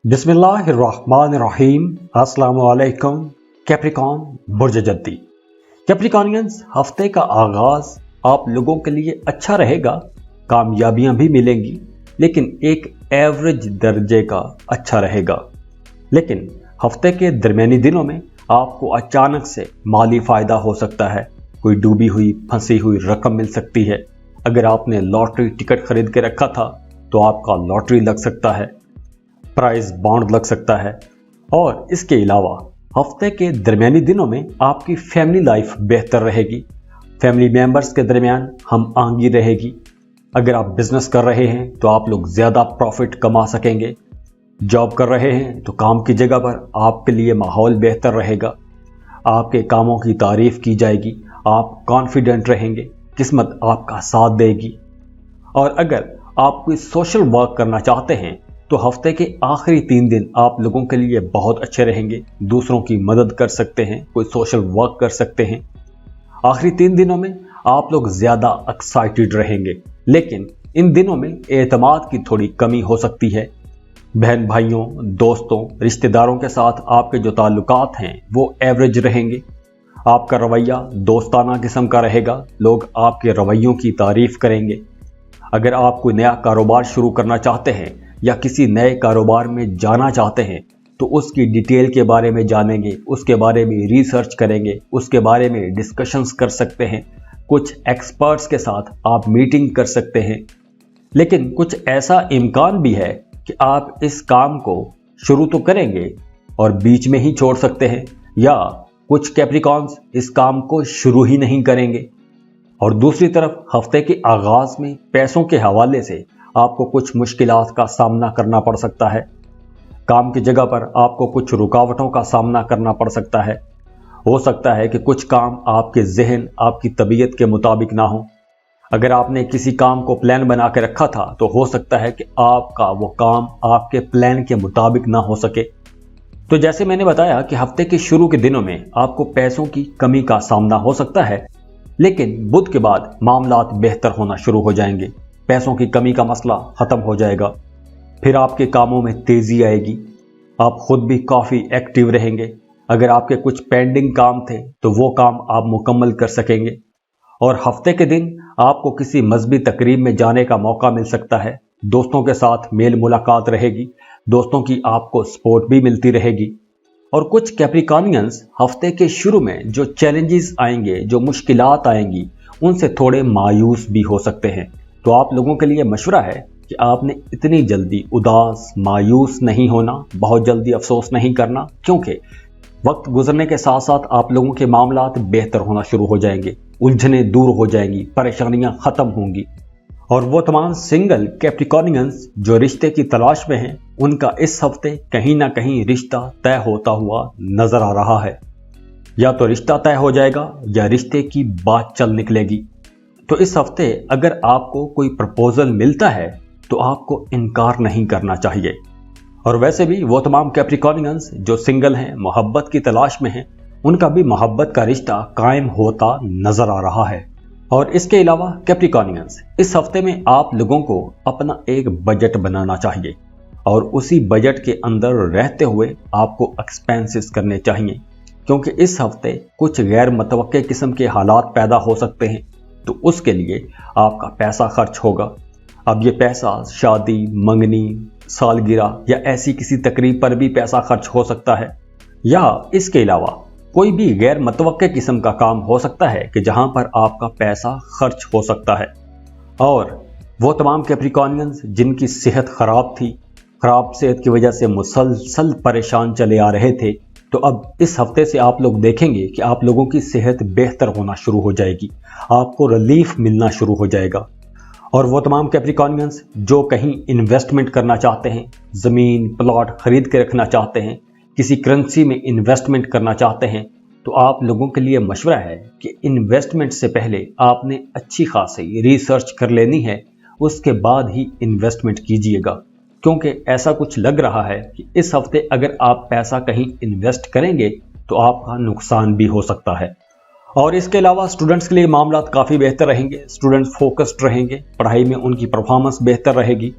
बिस्मिल्लाहिर्रहमानिर्रहीम। अस्सलाम वालेकुम। कैप्रिकॉन बुर्ज जद्दी। कैप्रिकॉनियंस, हफ्ते का आगाज आप लोगों के लिए अच्छा रहेगा, कामयाबियां भी मिलेंगी, लेकिन एक एवरेज दर्जे का अच्छा रहेगा। लेकिन हफ्ते के दरमियानी दिनों में आपको अचानक से माली फायदा हो सकता है। कोई डूबी हुई फंसी हुई रकम मिल सकती है। अगर आपने लॉटरी टिकट खरीद के रखा था तो आपका लॉटरी लग सकता है, प्राइज बॉन्ड लग सकता है। और इसके अलावा हफ्ते के दरमियानी दिनों में आपकी फैमिली लाइफ बेहतर रहेगी, फैमिली मेंबर्स के दरमियान हम आंगी रहेगी। अगर आप बिजनेस कर रहे हैं तो आप लोग ज़्यादा प्रॉफिट कमा सकेंगे। जॉब कर रहे हैं तो काम की जगह पर आपके लिए माहौल बेहतर रहेगा, आपके कामों की तारीफ की जाएगी, आप कॉन्फिडेंट रहेंगे, किस्मत आपका साथ देगी। और अगर आप कोई सोशल वर्क करना चाहते हैं तो हफ्ते के आखिरी 3 दिन आप लोगों के लिए बहुत अच्छे रहेंगे। दूसरों की मदद कर सकते हैं, कोई सोशल वर्क कर सकते हैं। आखिरी 3 दिनों में आप लोग ज़्यादा एक्साइटेड रहेंगे, लेकिन इन दिनों में एतमाद की थोड़ी कमी हो सकती है। बहन भाइयों, दोस्तों, रिश्तेदारों के साथ आपके जो ताल्लुकात हैं वो एवरेज रहेंगे। आपका रवैया दोस्ताना किस्म का रहेगा, लोग आपके रवैयों की तारीफ करेंगे। अगर आप कोई नया कारोबार शुरू करना चाहते हैं या किसी नए कारोबार में जाना चाहते हैं तो उसकी डिटेल के बारे में जानेंगे, उसके बारे में रिसर्च करेंगे, उसके बारे में डिस्कशंस कर सकते हैं। कुछ एक्सपर्ट्स के साथ आप मीटिंग कर सकते हैं। लेकिन कुछ ऐसा इम्कान भी है कि आप इस काम को शुरू तो करेंगे और बीच में ही छोड़ सकते हैं, या कुछ कैप्रिकॉन्स इस काम को शुरू ही नहीं करेंगे। और दूसरी तरफ हफ्ते के आगाज में पैसों के हवाले से आपको कुछ मुश्किलात का सामना करना पड़ सकता है। काम की जगह पर आपको कुछ रुकावटों का सामना करना पड़ सकता है। हो सकता है कि कुछ काम आपके जहन, आपकी तबीयत के मुताबिक ना हो। अगर आपने किसी काम को प्लान बना के रखा था तो हो सकता है कि आपका वो काम आपके प्लान के मुताबिक ना हो सके। तो जैसे मैंने बताया कि हफ्ते के शुरू के दिनों में आपको पैसों की कमी का सामना हो सकता है, लेकिन बुध के बाद मामलात बेहतर होना शुरू हो जाएंगे। पैसों की कमी का मसला ख़त्म हो जाएगा, फिर आपके कामों में तेज़ी आएगी, आप खुद भी काफ़ी एक्टिव रहेंगे। अगर आपके कुछ पेंडिंग काम थे तो वो काम आप मुकम्मल कर सकेंगे। और हफ्ते के दिन आपको किसी मजहबी तकरीब में जाने का मौका मिल सकता है। दोस्तों के साथ मेल मुलाकात रहेगी, दोस्तों की आपको सपोर्ट भी मिलती रहेगी। और कुछ कैप्रिकॉनियंस हफ्ते के शुरू में जो चैलेंजेस आएंगे, जो मुश्किलात आएंगी, उनसे थोड़े मायूस भी हो सकते हैं। तो आप लोगों के लिए मशवरा है कि आपने इतनी जल्दी उदास, मायूस नहीं होना, बहुत जल्दी अफसोस नहीं करना, क्योंकि वक्त गुजरने के साथ साथ आप लोगों के मामलात बेहतर होना शुरू हो जाएंगे, उलझनें दूर हो जाएंगी, परेशानियां खत्म होंगी। और वो तमाम सिंगल कैप्रिकॉनियंस जो रिश्ते की तलाश में हैं, उनका इस हफ्ते कहीं ना कहीं रिश्ता तय होता हुआ नजर आ रहा है। या तो रिश्ता तय हो जाएगा या रिश्ते की बात चल निकलेगी। तो इस हफ्ते अगर आपको कोई प्रपोजल मिलता है तो आपको इनकार नहीं करना चाहिए। और वैसे भी वो तमाम कैप्रिकॉनियंस जो सिंगल हैं, मोहब्बत की तलाश में हैं, उनका भी मोहब्बत का रिश्ता कायम होता नजर आ रहा है। और इसके अलावा कैप्रिकॉनियंस, इस हफ्ते में आप लोगों को अपना एक बजट बनाना चाहिए और उसी बजट के अंदर रहते हुए आपको एक्सपेंसेस करने चाहिए, क्योंकि इस हफ्ते कुछ गैर मुतवक्के किस्म के हालात पैदा हो सकते हैं। तो उसके लिए आपका पैसा खर्च होगा। अब ये पैसा शादी, मंगनी, सालगिरह या ऐसी किसी तकरीब पर भी पैसा खर्च हो सकता है, या इसके अलावा कोई भी गैर मुतवक्के किस्म का काम हो सकता है कि जहां पर आपका पैसा खर्च हो सकता है। और वो तमाम कैप्रिकॉनियंस जिनकी सेहत खराब थी, खराब सेहत की वजह से मुसलसल परेशान चले आ रहे थे, तो अब इस हफ्ते से आप लोग देखेंगे कि आप लोगों की सेहत बेहतर होना शुरू हो जाएगी, आपको रिलीफ मिलना शुरू हो जाएगा। और वो तमाम कैप्रिकॉनियंस जो कहीं इन्वेस्टमेंट करना चाहते हैं, ज़मीन प्लॉट खरीद के रखना चाहते हैं, किसी करेंसी में इन्वेस्टमेंट करना चाहते हैं, तो आप लोगों के लिए मशवरा है कि इन्वेस्टमेंट से पहले आपने अच्छी खासी रिसर्च कर लेनी है, उसके बाद ही इन्वेस्टमेंट कीजिएगा। क्योंकि ऐसा कुछ लग रहा है कि इस हफ्ते अगर आप पैसा कहीं इन्वेस्ट करेंगे तो आपका नुकसान भी हो सकता है। और इसके अलावा स्टूडेंट्स के लिए मामला काफ़ी बेहतर रहेंगे, स्टूडेंट्स फोकस्ड रहेंगे, पढ़ाई में उनकी परफॉर्मेंस बेहतर रहेगी,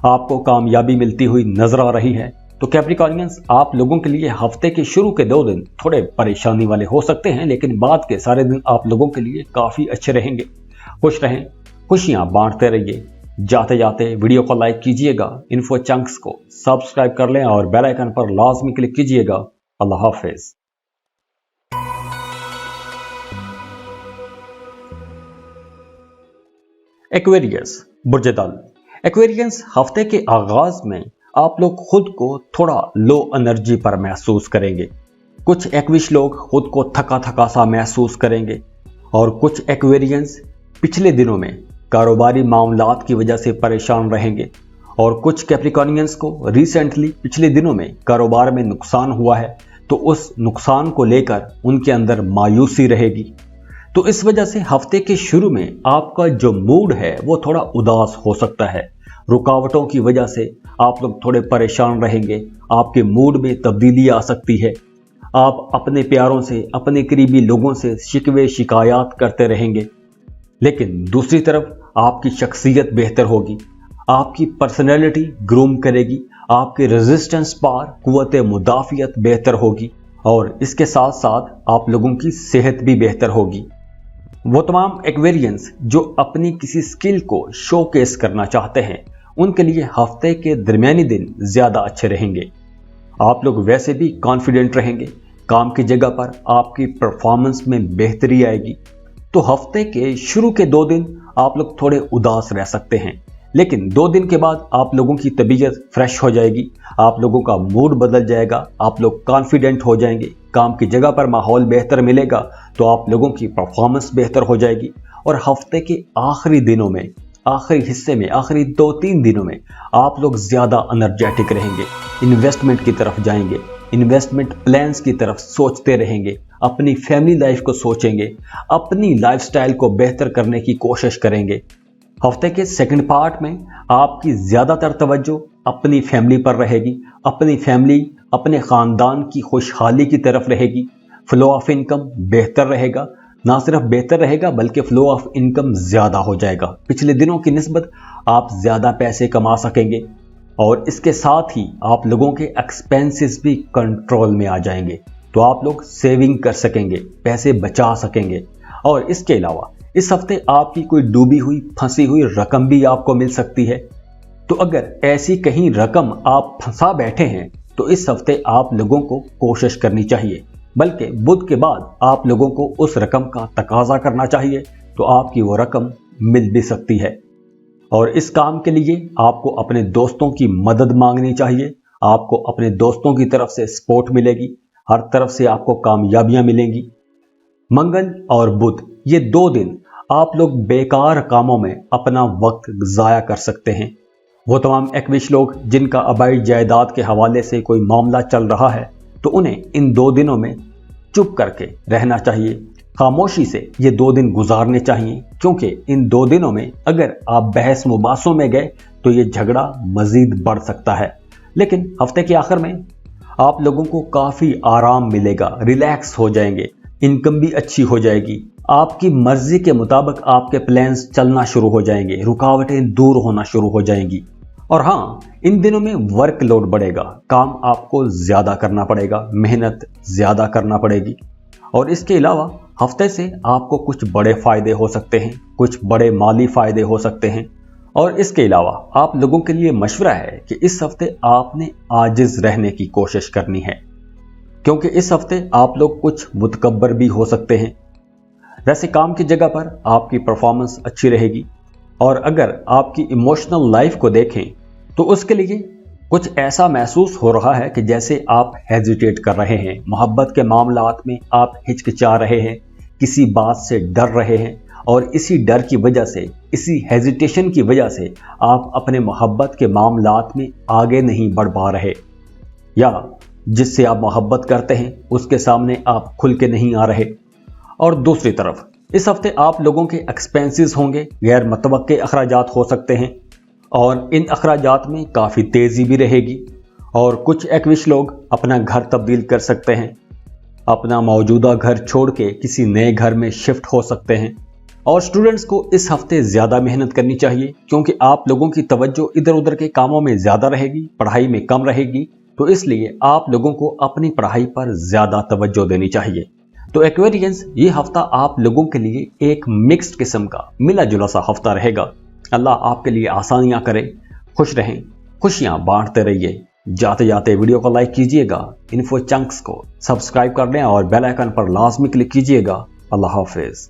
आपको कामयाबी मिलती हुई नजर आ रही है। तो कैप्रिकॉर्नियंस, आप लोगों के लिए हफ्ते के शुरू के 2 दिन थोड़े परेशानी वाले हो सकते हैं, लेकिन बाद के सारे दिन आप लोगों के लिए काफी अच्छे रहेंगे। खुश रहें, खुशियां बांटते रहिए। जाते जाते वीडियो को लाइक कीजिएगा, इन्फो चंक्स को सब्सक्राइब कर लें और बेल आइकन पर लाजमी क्लिक कीजिएगा। अल्लाह हाफिज। एक्वेरियस, बुर्ज दल। एक्वेरियंस, हफ्ते के आगाज में आप लोग खुद को थोड़ा लो एनर्जी पर महसूस करेंगे। कुछ एक्विश लोग खुद को थका थका सा महसूस करेंगे और कुछ एक्वेरियंस पिछले दिनों में कारोबारी मामलात की वजह से परेशान रहेंगे और कुछ कैप्रिकॉर्नियंस को रिसेंटली पिछले दिनों में कारोबार में नुकसान हुआ है, तो उस नुकसान को लेकर उनके अंदर मायूसी रहेगी। तो इस वजह से हफ्ते के शुरू में आपका जो मूड है वो थोड़ा उदास हो सकता है। रुकावटों की वजह से आप लोग थोड़े परेशान रहेंगे, आपके मूड में तब्दीली आ सकती है। आप अपने प्यारों से, अपने करीबी लोगों से शिकवे शिकायत करते रहेंगे, लेकिन दूसरी तरफ आपकी शख्सियत बेहतर होगी, आपकी पर्सनैलिटी ग्रूम करेगी, आपके रेजिस्टेंस पावर, कुव्वत मुदाफियत बेहतर होगी और इसके साथ साथ आप लोगों की सेहत भी बेहतर होगी। वो तमाम एक्वेरियंस जो अपनी किसी स्किल को शोकेस करना चाहते हैं, उनके लिए हफ्ते के दरमियानी दिन ज्यादा अच्छे रहेंगे। आप लोग वैसे भी कॉन्फिडेंट रहेंगे, काम की जगह पर आपकी परफॉर्मेंस में बेहतरी आएगी। तो हफ्ते के शुरू के 2 दिन आप लोग थोड़े उदास रह सकते हैं, लेकिन 2 दिन के बाद आप लोगों की तबीयत फ्रेश हो जाएगी, आप लोगों का मूड बदल जाएगा, आप लोग कॉन्फिडेंट हो जाएंगे, काम की जगह पर माहौल बेहतर मिलेगा, तो आप लोगों की परफॉर्मेंस बेहतर हो जाएगी। और हफ्ते के आखिरी दिनों में, आखिरी हिस्से में, आखिरी 2-3 दिनों में आप लोग ज्यादा एनर्जेटिक रहेंगे, इन्वेस्टमेंट की तरफ जाएंगे, इन्वेस्टमेंट प्लान्स की तरफ सोचते रहेंगे, अपनी फैमिली लाइफ को सोचेंगे, अपनी लाइफस्टाइल को बेहतर करने की कोशिश करेंगे। हफ्ते के सेकंड पार्ट में आपकी ज्यादातर तवज्जो अपनी फैमिली पर रहेगी, अपनी फैमिली, अपने खानदान की खुशहाली की तरफ रहेगी। फ्लो ऑफ इनकम बेहतर रहेगा, ना सिर्फ बेहतर रहेगा बल्कि फ्लो ऑफ इनकम ज्यादा हो जाएगा। पिछले दिनों की निस्बत आप ज्यादा पैसे कमा सकेंगे और इसके साथ ही आप लोगों के एक्सपेंसेस भी कंट्रोल में आ जाएंगे, तो आप लोग सेविंग कर सकेंगे, पैसे बचा सकेंगे। और इसके अलावा इस हफ्ते आपकी कोई डूबी हुई, फंसी हुई रकम भी आपको मिल सकती है। तो अगर ऐसी कहीं रकम आप फंसा बैठे हैं, तो इस हफ्ते आप लोगों को कोशिश करनी चाहिए, बल्कि बुध के बाद आप लोगों को उस रकम का तकाजा करना चाहिए, तो आपकी वो रकम मिल भी सकती है। और इस काम के लिए आपको अपने दोस्तों की मदद मांगनी चाहिए, आपको अपने दोस्तों की तरफ से सपोर्ट मिलेगी, हर तरफ से आपको कामयाबियां मिलेंगी। मंगल और बुध, ये 2 दिन आप लोग बेकार कामों में अपना वक्त जाया कर सकते हैं। वो तमाम एक्विश लोग जिनका आबाई जायदाद के हवाले से कोई मामला चल रहा है, तो उन्हें इन 2 दिनों में चुप करके रहना चाहिए, खामोशी से ये 2 दिन गुजारने चाहिए, क्योंकि इन 2 दिनों में अगर आप बहस मुबासों में गए तो ये झगड़ा मजीद बढ़ सकता है। लेकिन हफ्ते के आखिर में आप लोगों को काफी आराम मिलेगा, रिलैक्स हो जाएंगे, इनकम भी अच्छी हो जाएगी, आपकी मर्जी के मुताबिक आपके प्लान्स चलना शुरू हो जाएंगे, रुकावटें दूर होना शुरू हो जाएंगी। और हाँ, इन दिनों में वर्कलोड बढ़ेगा, काम आपको ज्यादा करना पड़ेगा, मेहनत ज्यादा करना पड़ेगी। और इसके अलावा हफ्ते से आपको कुछ बड़े फायदे हो सकते हैं, कुछ बड़े माली फायदे हो सकते हैं। और इसके अलावा आप लोगों के लिए मशवरा है कि इस हफ्ते आपने आजिज रहने की कोशिश करनी है, क्योंकि इस हफ्ते आप लोग कुछ मुतकब्बर भी हो सकते हैं। वैसे काम की जगह पर आपकी परफॉर्मेंस अच्छी रहेगी, और अगर आपकी इमोशनल लाइफ को देखें तो उसके लिए कुछ ऐसा महसूस हो रहा है कि जैसे आप हेजिटेट कर रहे हैं, मोहब्बत के मामलात में आप हिचकिचा रहे हैं, किसी बात से डर रहे हैं, और इसी डर की वजह से, इसी हेजिटेशन की वजह से आप अपने मोहब्बत के मामलात में आगे नहीं बढ़ पा रहे, या जिससे आप मोहब्बत करते हैं उसके सामने आप खुल के नहीं आ रहे। और दूसरी तरफ इस हफ्ते आप लोगों के एक्सपेंसेस होंगे, गैर मुतवक्के अखराजात हो सकते हैं, और इन अखराजात में काफ़ी तेज़ी भी रहेगी। और कुछ एक्विश लोग अपना घर तब्दील कर सकते हैं, अपना मौजूदा घर छोड़ के किसी नए घर में शिफ्ट हो सकते हैं। और स्टूडेंट्स को इस हफ्ते ज़्यादा मेहनत करनी चाहिए, क्योंकि आप लोगों की तवज्जो इधर उधर के कामों में ज़्यादा रहेगी, पढ़ाई में कम रहेगी। तो इसलिए आप लोगों को अपनी पढ़ाई पर ज्यादा तवज्जो देनी चाहिए। तो एक्वेरियंस, ये हफ्ता आप लोगों के लिए एक मिक्स्ड किस्म का मिला जुला सा हफ्ता रहेगा। अल्लाह आपके लिए आसानियां करे। खुश रहें, खुशियां बांटते रहिए। जाते जाते वीडियो को लाइक कीजिएगा, इन्फो चंक्स को सब्सक्राइब कर लें और बेल आइकन पर लाजमी क्लिक कीजिएगा। अल्लाह हाफिज।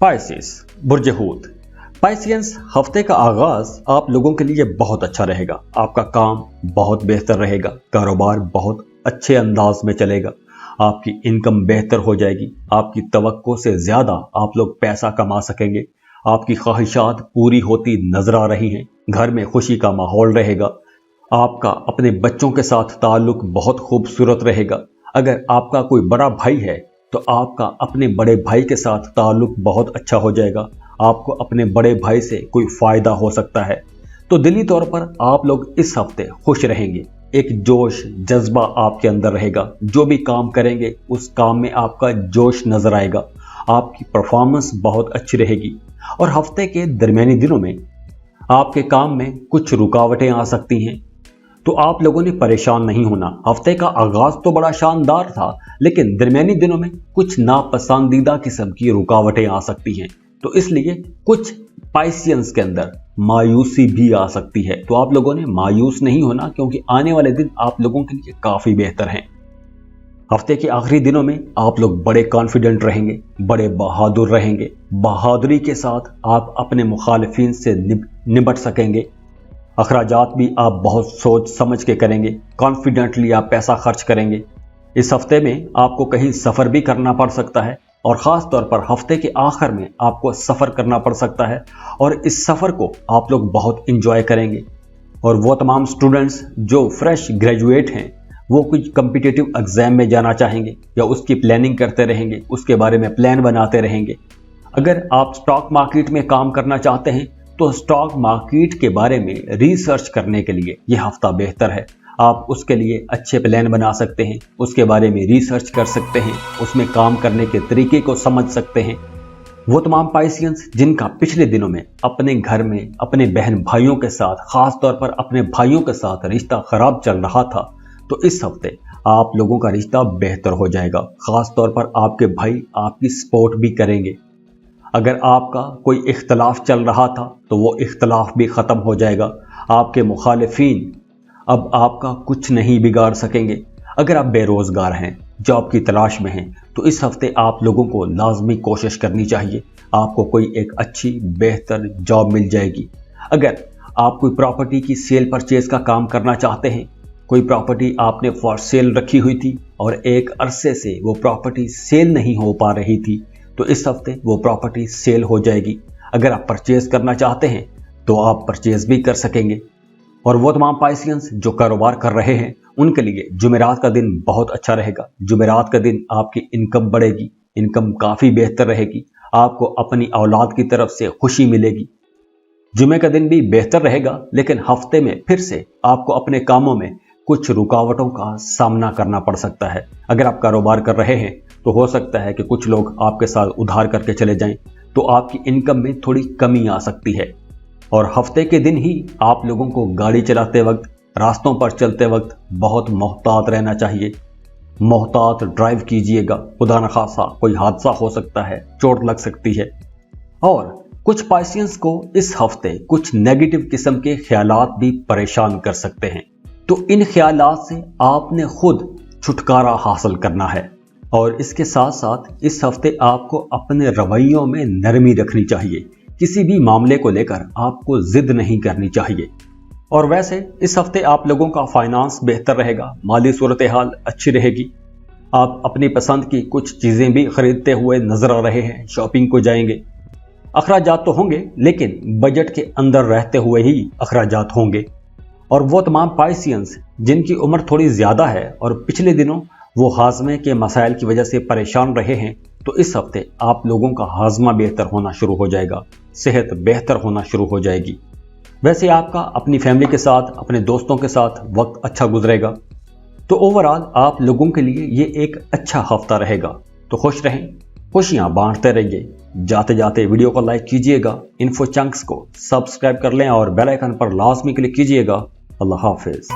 पाइसिस, बुर्ज हूत। पाइसियंस, हफ्ते का आगाज आप लोगों के लिए बहुत अच्छा रहेगा। आपका काम बहुत बेहतर रहेगा, कारोबार बहुत अच्छे अंदाज में चलेगा, आपकी इनकम बेहतर हो जाएगी, आपकी तवक्को से ज्यादा आप लोग पैसा कमा सकेंगे, आपकी ख्वाहिशात पूरी होती नजर आ रही हैं, घर में खुशी का माहौल रहेगा, आपका अपने बच्चों के साथ ताल्लुक बहुत खूबसूरत रहेगा। अगर आपका कोई बड़ा भाई है तो आपका अपने बड़े भाई के साथ ताल्लुक बहुत अच्छा हो जाएगा, आपको अपने बड़े भाई से कोई फायदा हो सकता है। तो दिली तौर पर आप लोग इस हफ्ते खुश रहेंगे, एक जोश जज्बा आपके अंदर रहेगा, जो भी काम करेंगे उस काम में आपका जोश नजर आएगा, आपकी परफॉर्मेंस बहुत अच्छी रहेगी। और हफ्ते के दरमियानी दिनों में आपके काम में कुछ रुकावटें आ सकती हैं, तो आप लोगों ने परेशान नहीं होना। हफ्ते का आगाज तो बड़ा शानदार था, लेकिन दरमियानी दिनों में कुछ नापसंदीदा किस्म की रुकावटें आ सकती हैं, तो इसलिए कुछ पाइसियंस के अंदर मायूसी भी आ सकती है। तो आप लोगों ने मायूस नहीं होना, क्योंकि आने वाले दिन आप लोगों के लिए काफी बेहतर हैं। हफ्ते के आखिरी दिनों में आप लोग बड़े कॉन्फिडेंट रहेंगे, बड़े बहादुर रहेंगे, बहादुरी के साथ आप अपने मुखालिफिन से निपट सकेंगे। अखराजात भी आप बहुत सोच समझ के करेंगे, कॉन्फिडेंटली आप पैसा खर्च करेंगे। इस हफ्ते में आपको कहीं सफ़र भी करना पड़ सकता है, और ख़ास तौर पर हफ्ते के आखिर में आपको सफ़र करना पड़ सकता है, और इस सफ़र को आप लोग बहुत इंजॉय करेंगे। और वो तमाम स्टूडेंट्स जो फ्रेश ग्रेजुएट हैं, वो कुछ कम्पिटिटिव एग्ज़ाम में जाना चाहेंगे या उसकी प्लानिंग करते रहेंगे, उसके बारे में प्लान बनाते रहेंगे। अगर आप स्टॉक मार्केट में काम करना चाहते हैं तो स्टॉक मार्केट के बारे में रिसर्च करने के लिए यह हफ्ता बेहतर है। आप उसके लिए अच्छे प्लान बना सकते हैं, उसके बारे में रिसर्च कर सकते हैं, उसमें काम करने के तरीके को समझ सकते हैं। वो तमाम पाइसियंस जिनका पिछले दिनों में अपने घर में अपने बहन भाइयों के साथ, खास तौर पर अपने भाइयों के साथ रिश्ता खराब चल रहा था, तो इस हफ्ते आप लोगों का रिश्ता बेहतर हो जाएगा। खास तौर पर आपके भाई आपकी सपोर्ट भी करेंगे। अगर आपका कोई इख्तलाफ चल रहा था तो वो इख्तलाफ भी ख़त्म हो जाएगा। आपके मुखालिफिन अब आपका कुछ नहीं बिगाड़ सकेंगे। अगर आप बेरोज़गार हैं, जॉब की तलाश में हैं, तो इस हफ्ते आप लोगों को लाजमी कोशिश करनी चाहिए, आपको कोई एक अच्छी बेहतर जॉब मिल जाएगी। अगर आप कोई प्रॉपर्टी की सेल परचेज का काम करना चाहते हैं, कोई प्रॉपर्टी आपने फॉर सेल रखी हुई थी और एक अरसे से वो प्रॉपर्टी सेल नहीं हो पा रही थी, तो इस हफ्ते वो प्रॉपर्टी सेल हो जाएगी। अगर आप परचेज करना चाहते हैं तो आप परचेज भी कर सकेंगे। और वो तमाम पाइसियंस जो कारोबार कर रहे हैं, उनके लिए जुमेरात का दिन बहुत अच्छा रहेगा। जुमेरात का दिन आपकी इनकम बढ़ेगी, इनकम काफ़ी बेहतर रहेगी, आपको अपनी औलाद की तरफ से खुशी मिलेगी। जुमे का दिन भी बेहतर रहेगा, लेकिन हफ्ते में फिर से आपको अपने कामों में कुछ रुकावटों का सामना करना पड़ सकता है। अगर आप कारोबार कर रहे हैं तो हो सकता है कि कुछ लोग आपके साथ उधार करके चले जाएं, तो आपकी इनकम में थोड़ी कमी आ सकती है। और हफ्ते के दिन ही आप लोगों को गाड़ी चलाते वक्त, रास्तों पर चलते वक्त बहुत मोहतात रहना चाहिए। मोहतात ड्राइव कीजिएगा, खुदा न खासा कोई हादसा हो सकता है, चोट लग सकती है। और कुछ पाइसियंस को इस हफ्ते कुछ नेगेटिव किस्म के ख्यालात भी परेशान कर सकते हैं, तो इन ख्यालात से आपने खुद छुटकारा हासिल करना है। और इसके साथ साथ इस हफ्ते आपको अपने रवैयों में नरमी रखनी चाहिए। किसी भी मामले को लेकर आपको जिद नहीं करनी चाहिए। और वैसे इस हफ्ते आप लोगों का फाइनेंस बेहतर रहेगा, माली सूरत हाल अच्छी रहेगी। आप अपनी पसंद की कुछ चीज़ें भी खरीदते हुए नजर आ रहे हैं, शॉपिंग को जाएंगे। अखराजात तो होंगे, लेकिन बजट के अंदर रहते हुए ही अखराजात होंगे। और वो तमाम पाइसियंस जिनकी उम्र थोड़ी ज़्यादा है और पिछले दिनों वो हाजमे के मसाइल की वजह से परेशान रहे हैं, तो इस हफ्ते आप लोगों का हाजमा बेहतर होना शुरू हो जाएगा, सेहत बेहतर होना शुरू हो जाएगी। वैसे आपका अपनी फैमिली के साथ, अपने दोस्तों के साथ वक्त अच्छा गुजरेगा। तो ओवरऑल आप लोगों के लिए ये एक अच्छा हफ्ता रहेगा। तो खुश रहें, खुशियां बांटते रहिए। जाते जाते वीडियो को लाइक कीजिएगा, इन्फो चंक्स को सब्सक्राइब कर लें और बेल आइकन पर लाजमी क्लिक कीजिएगा। अल्लाह हाफिज।